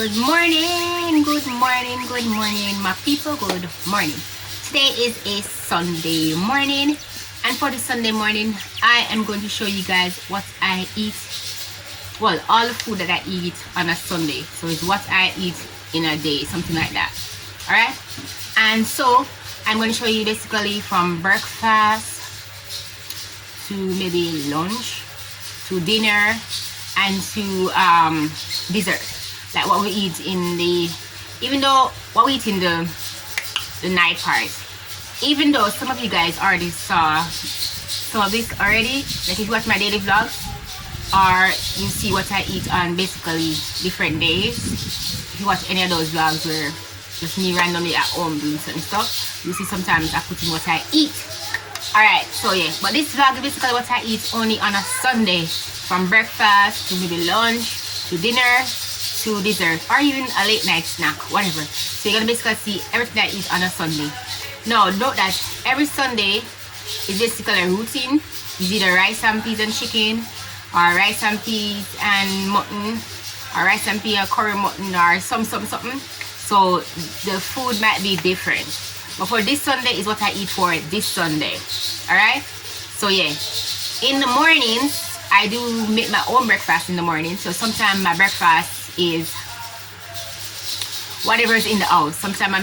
Good morning, my people. Good morning. Today is a Sunday morning, and for the Sunday morning, I am going to show you guys what I eat. Well, all the food that I eat on a Sunday. So it's what I eat in a day, something like that. All right. And so I'm going to show you basically from breakfast to maybe lunch to dinner and to dessert, like what we eat in the, even though what we eat in the night part, even though some of you guys already saw some of this already, like if you watch my daily vlogs, or you see what I eat on basically different days. If you watch any of those vlogs where just me randomly at home doing certain stuff, you see sometimes I put in what I eat. Alright, so yeah, but this vlog is basically what I eat only on a Sunday, from breakfast to maybe lunch to dinner to dessert, or even a late night snack, whatever. So you're gonna basically see everything I eat on a Sunday. Now note that every Sunday is basically a routine. It's either rice and peas and chicken, or rice and peas and mutton, or rice and peas and curry mutton, or something. So the food might be different, but for this Sunday is what I eat for this Sunday. Alright, so yeah, in the mornings I do make my own breakfast in the morning. So sometimes my breakfast is whatever's in the house. Sometimes I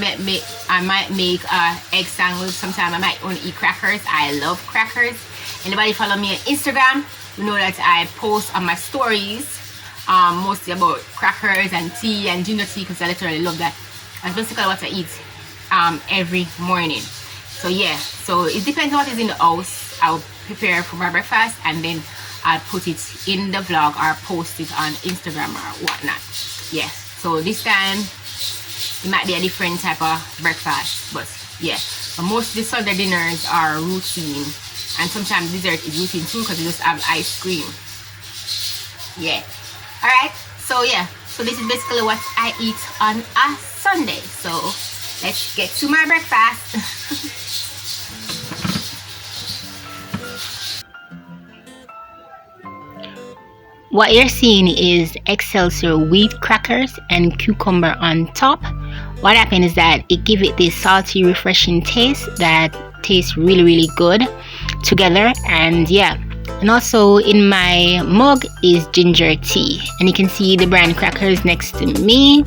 might make egg sandwich. Sometimes I might only eat crackers. I love crackers. Anybody follow me on Instagram, you know that I post on my stories mostly about crackers and tea and ginger tea, because I literally love that. That's basically what I eat every morning. So yeah, so it depends on what is in the house. I'll prepare for my breakfast and then I'll put it in the vlog or post it on Instagram or whatnot. Yeah, so this time it might be a different type of breakfast, but yeah, but most of the Sunday dinners are routine, and sometimes dessert is routine too, because we just have ice cream. Yeah. Alright, so yeah, so this is basically what I eat on a Sunday. So let's get to my breakfast. What you're seeing is Excelsior wheat crackers and cucumber on top. What happened is that it gives it this salty, refreshing taste that tastes really good together. And yeah, and also in my mug is ginger tea, and you can see the brand crackers next to me.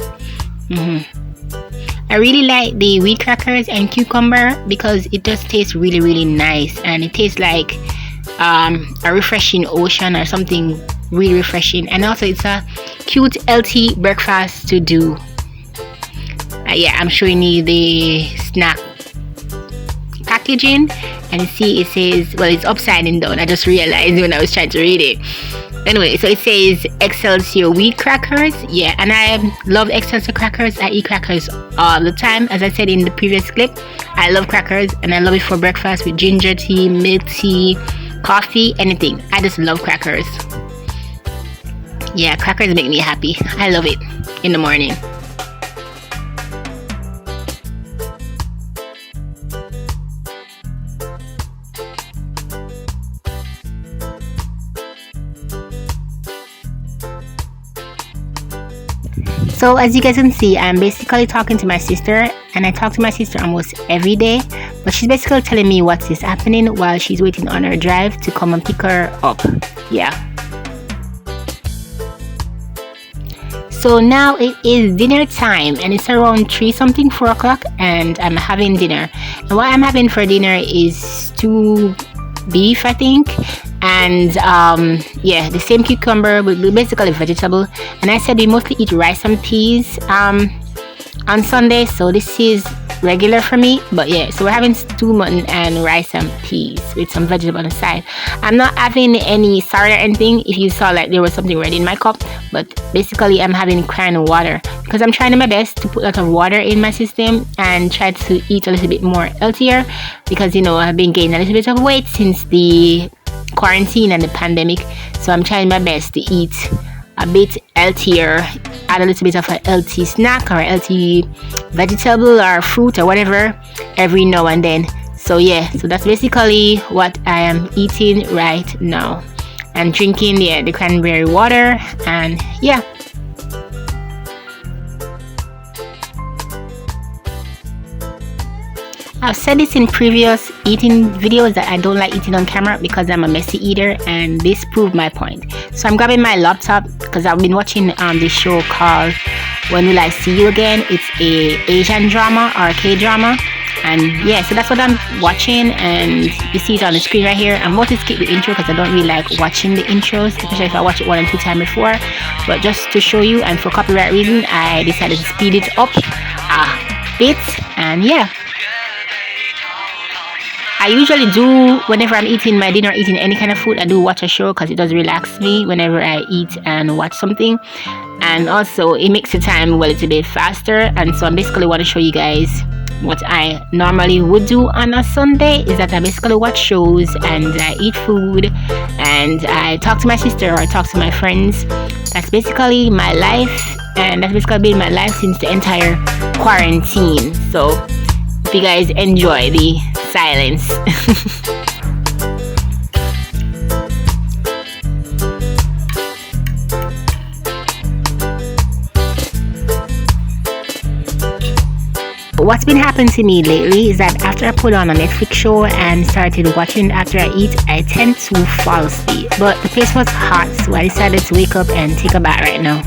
I really like the wheat crackers and cucumber because it just tastes really nice, and it tastes like a refreshing ocean or something really refreshing. And also it's a cute healthy breakfast to do. Yeah, I'm showing you the snack packaging, and you see it says, well, it's upside down. I just realized when I was trying to read it. Anyway, so it says Excelsior wheat crackers. Yeah, and I love Excelsior crackers. I eat crackers all the time. As I said in the previous clip, I love crackers, and I love it for breakfast with ginger tea, milk tea, coffee, anything. I just love crackers. Yeah, crackers make me happy. I love it in the morning. So as you guys can see, I'm basically talking to my sister, and I talk to my sister almost every day, but she's basically telling me what is happening while she's waiting on her drive to come and pick her up. Yeah. So now it is dinner time, and it's around 4 o'clock, and I'm having dinner. And what I'm having for dinner is stew beef, I think, and yeah, the same cucumber with basically vegetable. And I said we mostly eat rice and peas on Sunday, so this is regular for me. But yeah, so we're having stew mutton and rice and peas with some vegetable on the side. I'm not having any salad or anything. If you saw, like, there was something ready in my cup, but basically I'm having canned water because I'm trying my best to put a lot of water in my system and try to eat a little bit more healthier, because you know I've been gaining a little bit of weight since the quarantine and the pandemic. So I'm trying my best to eat a bit healthier, add a little bit of a healthy snack or a healthy vegetable or fruit or whatever every now and then. So yeah, so that's basically what I am eating right now, and drinking the cranberry water. And yeah, I've said this in previous eating videos that I don't like eating on camera because I'm a messy eater, and this proved my point. So I'm grabbing my laptop because I've been watching this show called When Will I See You Again. It's a Asian drama or a K-drama, and yeah, so that's what I'm watching, and you see it on the screen right here. I'm about to skip the intro because I don't really like watching the intros, especially if I watch it 1 and 2 times before, but just to show you, and for copyright reason, I decided to speed it up a bit. And yeah, I usually do, whenever I'm eating my dinner, eating any kind of food, I do watch a show because it does relax me whenever I eat and watch something, and also it makes the time a little bit faster. And so I basically want to show you guys what I normally would do on a Sunday is that I basically watch shows and I eat food and I talk to my sister or I talk to my friends. That's basically my life, and that's basically been my life since the entire quarantine. So if you guys enjoy the silence. What's been happening to me lately is that after I put on a Netflix show and started watching after I eat, I tend to fall asleep. But the place was hot, so I decided to wake up and take a bath right now.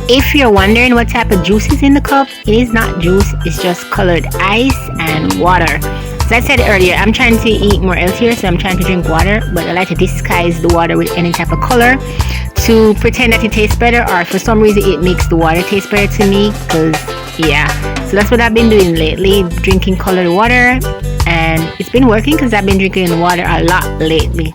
If you're wondering what type of juice is in the cup, it is not juice, it's just colored ice and water. As I said earlier, I'm trying to eat more healthier, so I'm trying to drink water, but I like to disguise the water with any type of color to pretend that it tastes better, or for some reason it makes the water taste better to me, because yeah. So that's what I've been doing lately, drinking colored water, and it's been working because I've been drinking water a lot lately.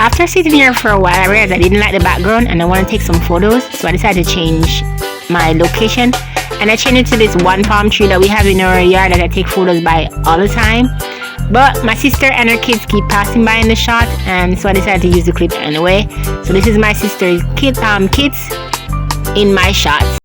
After sitting here for a while, I realized I didn't like the background and I want to take some photos, so I decided to change my location, and I changed it to this one palm tree that we have in our yard that I take photos by all the time. But my sister and her kids keep passing by in the shot, and so I decided to use the clip anyway. So this is my sister's kids in my shots.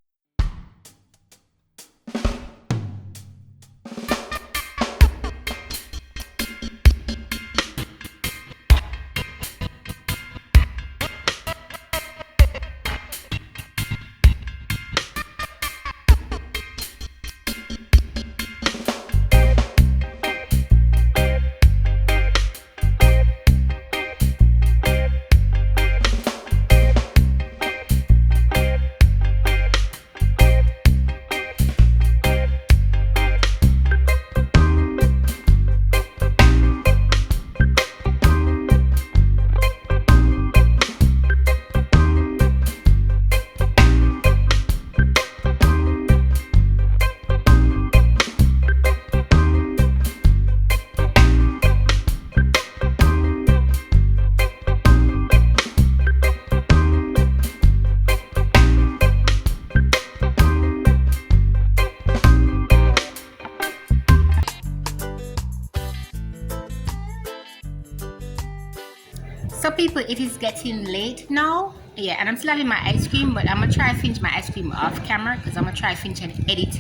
So people, it is getting late now, yeah, and I'm still having my ice cream, but I'm gonna try to finish my ice cream off camera because I'm gonna try to finish and edit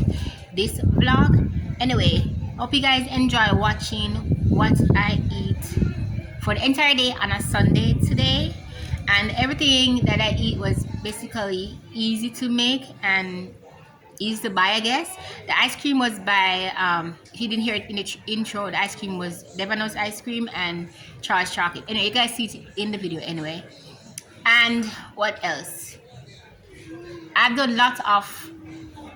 this vlog. Anyway, hope you guys enjoy watching what I eat for the entire day on a Sunday today, and everything that I eat was basically easy to make and easy to buy, I guess. The ice cream was by if you didn't hear it in the intro, the ice cream was Devano's ice cream and Charles chocolate. Anyway, you guys see it in the video anyway. And what else? I've done lots of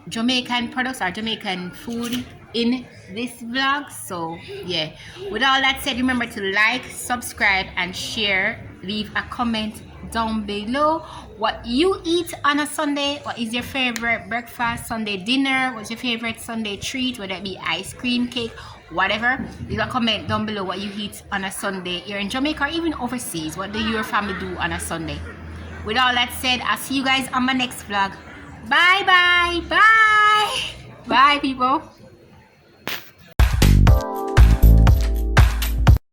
Jamaican products or Jamaican food in this vlog, so yeah. With all that said, remember to like, subscribe and share. Leave a comment down below what you eat on a Sunday. What is your favorite breakfast, Sunday dinner? What's your favorite Sunday treat, whether it be ice cream, cake, whatever? Leave a comment down below what you eat on a Sunday here in Jamaica or even overseas. What do your family do on a Sunday? With all that said, I'll see you guys on my next vlog. Bye bye bye bye people.